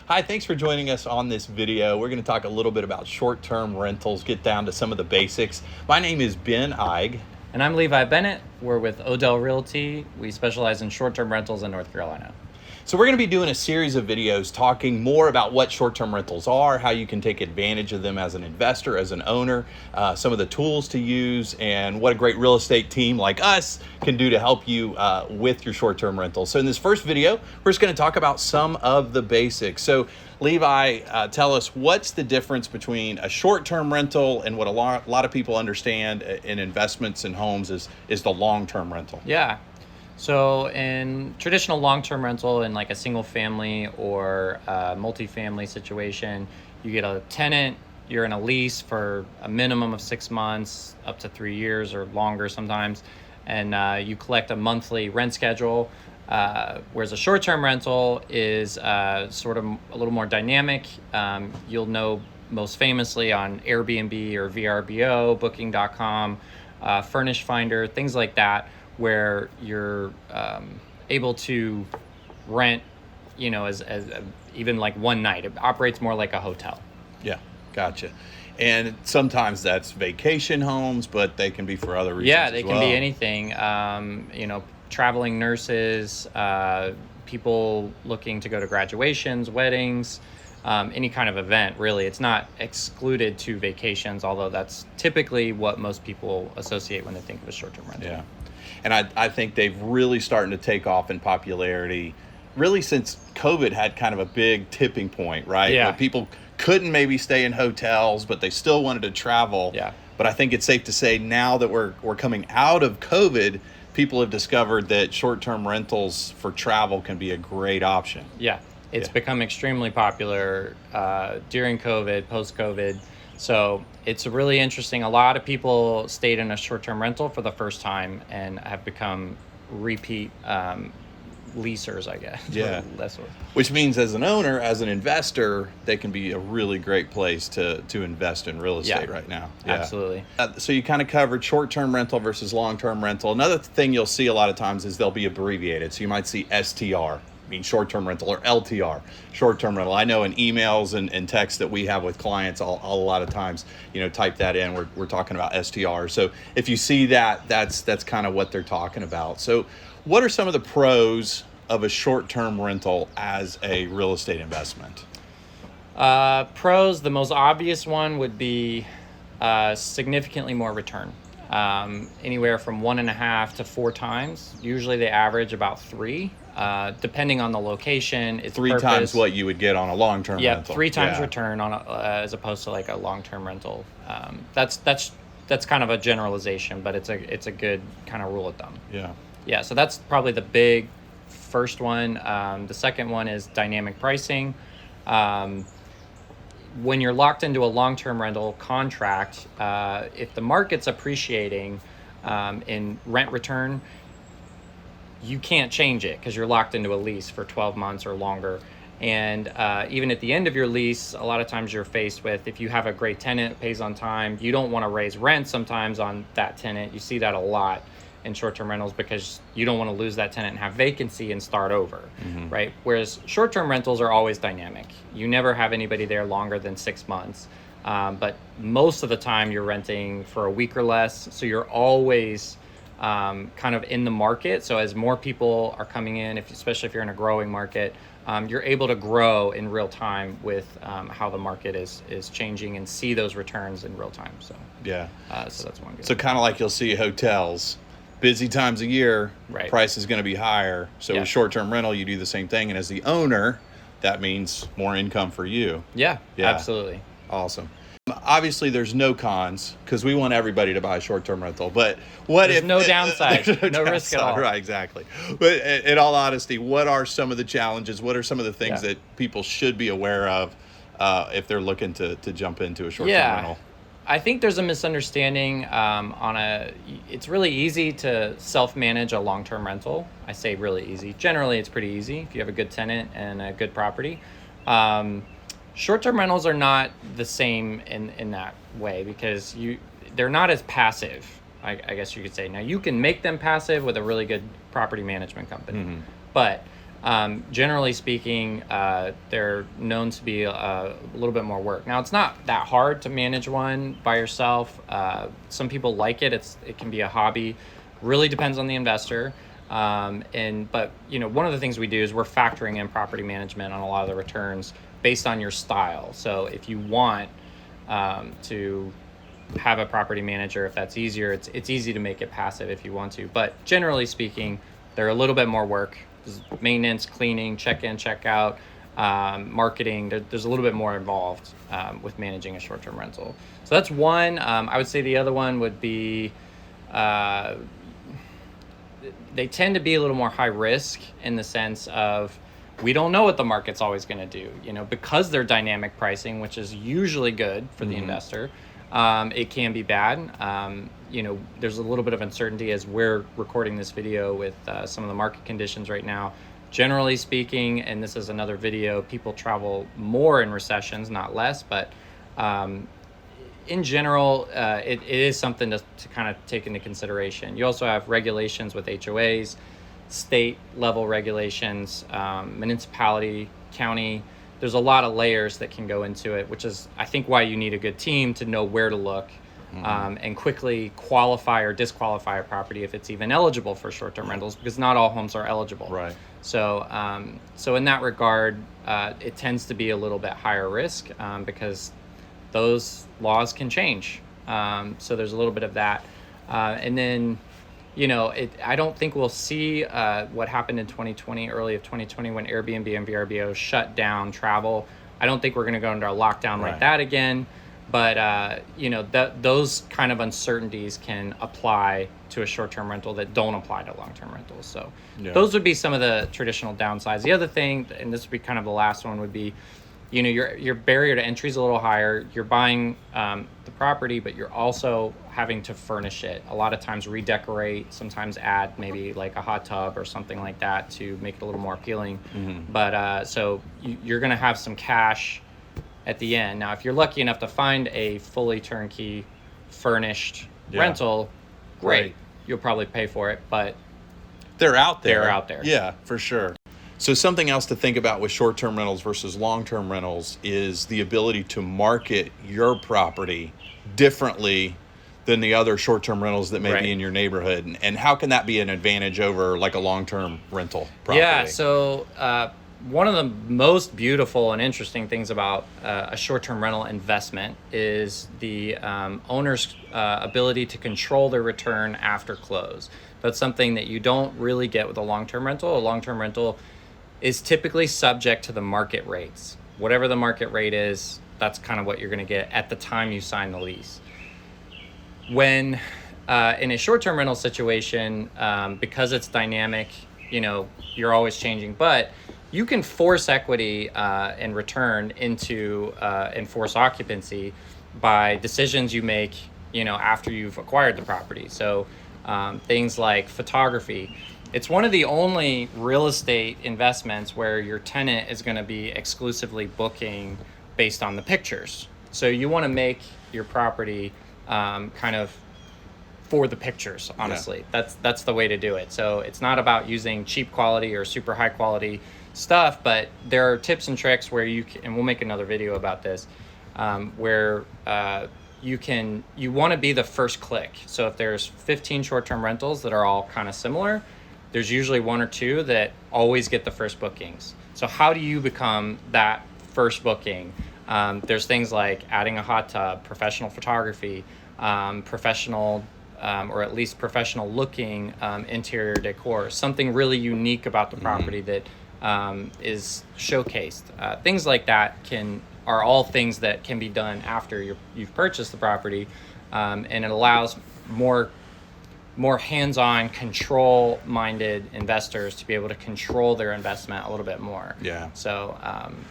Hi, thanks for joining us on this video. We're going to talk a little bit about short-term rentals, get down to some of the basics. My name is Ben Eige. And I'm Levi Bennett. We're with Odell Realty. We specialize in short-term rentals in North Carolina. So we're going to be doing a series of videos talking more about what short-term rentals are, how you can take advantage of them as an investor, as an owner, some of the tools to use, and what a great real estate team like us can do to help you with your short-term rentals. So in this first video, we're just going to talk about some of the basics. So Levi, tell us, what's the difference between a short-term rental and what a lot of people understand in investments in homes is the long-term rental? Yeah. So in traditional long-term rental in like a single family or a multifamily situation, you get a tenant, you're in a lease for a minimum of 6 months, up to 3 years or longer sometimes, and you collect a monthly rent schedule. Whereas a short-term rental is sort of a little more dynamic. You'll know most famously on Airbnb or VRBO, Booking.com, Furnish Finder, things like that, where you're able to rent, as even like one night. It operates more like a hotel. Yeah, gotcha. And sometimes that's vacation homes, but they can be for other reasons. Yeah, they can be anything. Traveling nurses, people looking to go to graduations, weddings, any kind of event, really. It's not excluded to vacations, although that's typically what most people associate when they think of a short-term rental. Yeah. And I think they've really starting to take off in popularity, really since COVID had kind of a big tipping point, right? Yeah. Where people couldn't maybe stay in hotels, but they still wanted to travel. Yeah. But I think it's safe to say now that we're coming out of COVID, people have discovered that short-term rentals for travel can be a great option. Yeah. It's become extremely popular during COVID, post-COVID. So it's really interesting. A lot of people stayed in a short-term rental for the first time and have become repeat leasers, I guess. Yeah. Which means as an owner, as an investor, they can be a really great place to invest in real estate right now. Yeah. Absolutely. So you kind of covered short-term rental versus long-term rental. Another thing you'll see a lot of times is they'll be abbreviated. So you might see STR, mean short-term rental, or LTR, short-term rental. I know in emails and texts that we have with clients, I'll a lot of times, type that in. We're talking about STR. So if you see that, that's kind of what they're talking about. So what are some of the pros of a short-term rental as a real estate investment? Pros, the most obvious one would be significantly more return. Anywhere from 1.5 to 4 times. Usually they average about 3. Depending on the location, it's 3 times what you would get on a long-term rental. Yeah, 3 times return on as opposed to like a long-term rental. That's kind of a generalization, but it's a good kind of rule of thumb. Yeah. So that's probably the big first one. The second one is dynamic pricing. When you're locked into a long-term rental contract, if the market's appreciating in rent return, you can't change it because you're locked into a lease for 12 months or longer. And even at the end of your lease, a lot of times you're faced with, if you have a great tenant, pays on time, you don't want to raise rent sometimes on that tenant. You see that a lot in short-term rentals because you don't want to lose that tenant and have vacancy and start over, right? Whereas short-term rentals are always dynamic. You never have anybody there longer than 6 months. But most of the time you're renting for a week or less. So you're always kind of in the market. So as more people are coming in, especially if you're in a growing market, you're able to grow in real time with how the market is changing and see those returns in real time. So so that's one good. So kind of like you'll see hotels, busy times of year, price is going to be higher. So with short-term rental, you do the same thing. And as the owner, that means more income for you. Yeah, absolutely. Awesome. Obviously, there's no cons because we want everybody to buy a short-term rental. But there's no downside, no risk at all. Right, exactly. But in all honesty, what are some of the challenges? What are some of the things that people should be aware of if they're looking to jump into a short-term rental? I think there's a misunderstanding it's really easy to self-manage a long-term rental. I say really easy. Generally, it's pretty easy if you have a good tenant and a good property. Short-term rentals are not the same in that way because they're not as passive, I guess you could say. Now, you can make them passive with a really good property management company, but Generally speaking, they're known to be a little bit more work. Now, it's not that hard to manage one by yourself. Some people like it. It can be a hobby. Really depends on the investor. But one of the things we do is we're factoring in property management on a lot of the returns based on your style. So if you want to have a property manager, if that's easier, it's easy to make it passive if you want to. But generally speaking, they're a little bit more work. There's maintenance, cleaning, check in, check out, marketing. There's a little bit more involved with managing a short-term rental. So that's one. I would say the other one would be they tend to be a little more high risk in the sense of we don't know what the market's always going to do, because they're dynamic pricing, which is usually good for the investor. It can be bad. There's a little bit of uncertainty as we're recording this video with some of the market conditions right now. Generally speaking, and this is another video, people travel more in recessions, not less, but in general, it is something to kind of take into consideration. You also have regulations with HOAs, state level regulations, municipality, county. There's a lot of layers that can go into it, which is, I think, why you need a good team to know where to look and quickly qualify or disqualify a property if it's even eligible for short-term rentals, because not all homes are eligible. Right. So, so in that regard, it tends to be a little bit higher risk because those laws can change. So there's a little bit of that. And then, I don't think we'll see what happened in 2020, early of 2020, when Airbnb and VRBO shut down travel. I don't think we're going to go into a lockdown like that again. But, those kind of uncertainties can apply to a short-term rental that don't apply to long-term rentals. So those would be some of the traditional downsides. The other thing, and this would be kind of the last one, would be, your barrier to entry is a little higher. You're buying the property, but you're also having to furnish it. A lot of times redecorate, sometimes add maybe like a hot tub or something like that to make it a little more appealing. But so you're going to have some cash at the end. Now, if you're lucky enough to find a fully turnkey furnished rental, great. You'll probably pay for it, but they're out there. They're out there. Yeah, for sure. So something else to think about with short-term rentals versus long-term rentals is the ability to market your property differently than the other short-term rentals that may be in your neighborhood. And how can that be an advantage over like a long-term rental property? Yeah, so one of the most beautiful and interesting things about a short-term rental investment is the owner's ability to control their return after close. That's something that you don't really get with a long-term rental. A long-term rental is typically subject to the market rates. Whatever the market rate is, that's kind of what you're going to get at the time you sign the lease. When in a short-term rental situation, because it's dynamic, you're always changing, but you can force equity and return into enforce occupancy by decisions you make, after you've acquired the property. So things like photography. It's one of the only real estate investments where your tenant is going to be exclusively booking based on the pictures. So you want to make your property kind of for the pictures, honestly. That's the way to do it. So it's not about using cheap quality or super high quality stuff, but there are tips and tricks where you can, and we'll make another video about this, where you want to be the first click. So if there's 15 short-term rentals that are all kind of similar, there's usually one or two that always get the first bookings. So how do you become that first booking? There's things like adding a hot tub, professional photography, professional or at least professional looking interior decor, something really unique about the property that is showcased. Things like that are all things that can be done after you've purchased the property, and it allows more hands-on, control-minded investors to be able to control their investment a little bit more. Yeah. So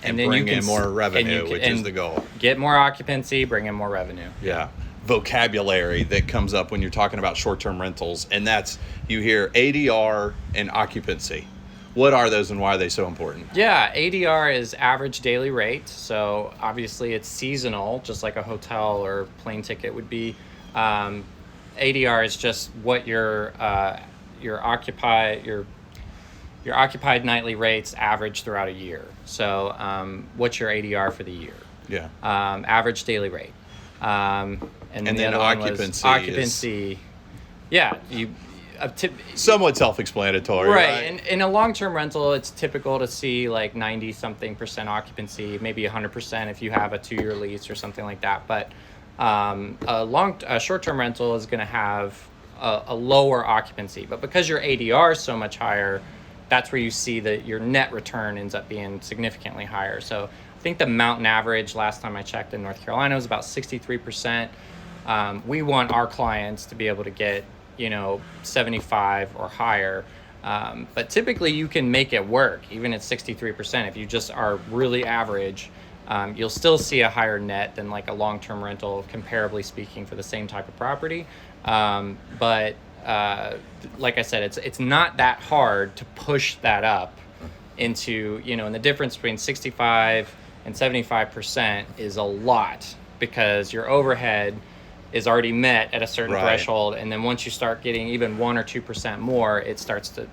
and then bring in more revenue, which is the goal. Get more occupancy, bring in more revenue. Yeah. Vocabulary that comes up when you're talking about short-term rentals, and that's, you hear ADR and occupancy. What are those and why are they so important? Yeah, ADR is average daily rate. So obviously it's seasonal, just like a hotel or plane ticket would be. ADR is just what your your occupied nightly rates average throughout a year. So what's your ADR for the year? Yeah. Average daily rate. And then the other occupancy. Yeah, somewhat self-explanatory, right? In a long-term rental, it's typical to see like 90-something% occupancy, maybe 100% if you have a 2-year lease or something like that. But a short-term rental is going to have a lower occupancy, but because your ADR is so much higher, that's where you see that your net return ends up being significantly higher. So I think the mountain average last time I checked in North Carolina was about 63%. We want our clients to be able to get 75 or higher, but typically you can make it work even at 63%. If you just are really average, you'll still see a higher net than like a long-term rental, comparably speaking, for the same type of property. But like I said, it's not that hard to push that up into, and the difference between 65 and 75% is a lot, because your overhead is already met at a certain threshold, and then once you start getting even 1 or 2% more,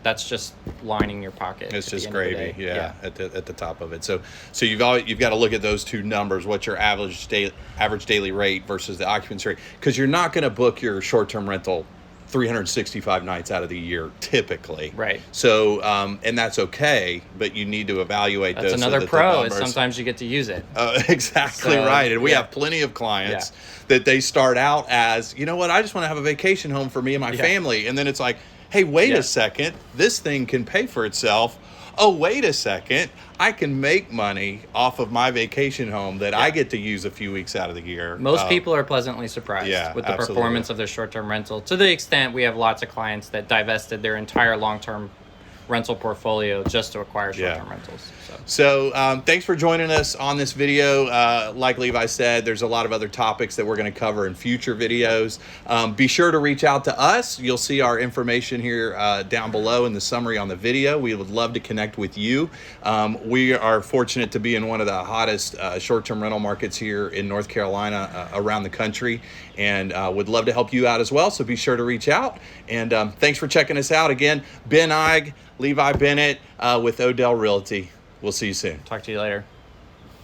that's just lining your pocket. It's just gravy, at the top of it. So you've got to look at those two numbers. What's your average daily rate versus the occupancy rate? Because you're not going to book your short-term rental 365 nights out of the year typically. Right. So and that's okay, but you need to evaluate those. That's another pro, is sometimes you get to use it. Exactly right. And we have plenty of clients that they start out as, I just want to have a vacation home for me and my family. And then it's like, hey, wait a second, this thing can pay for itself. Oh, wait a second, I can make money off of my vacation home that I get to use a few weeks out of the year. Most people are pleasantly surprised with the performance of their short-term rental, to the extent we have lots of clients that divested their entire long-term rental portfolio just to acquire short-term rentals. So thanks for joining us on this video. Like Levi said, there's a lot of other topics that we're going to cover in future videos. Be sure to reach out to us. You'll see our information here down below in the summary on the video. We would love to connect with you. We are fortunate to be in one of the hottest short-term rental markets here in North Carolina, around the country, and would love to help you out as well. So be sure to reach out. And thanks for checking us out. Again, Ben Eige, Levi Bennett with Odell Realty. We'll see you soon. Talk to you later.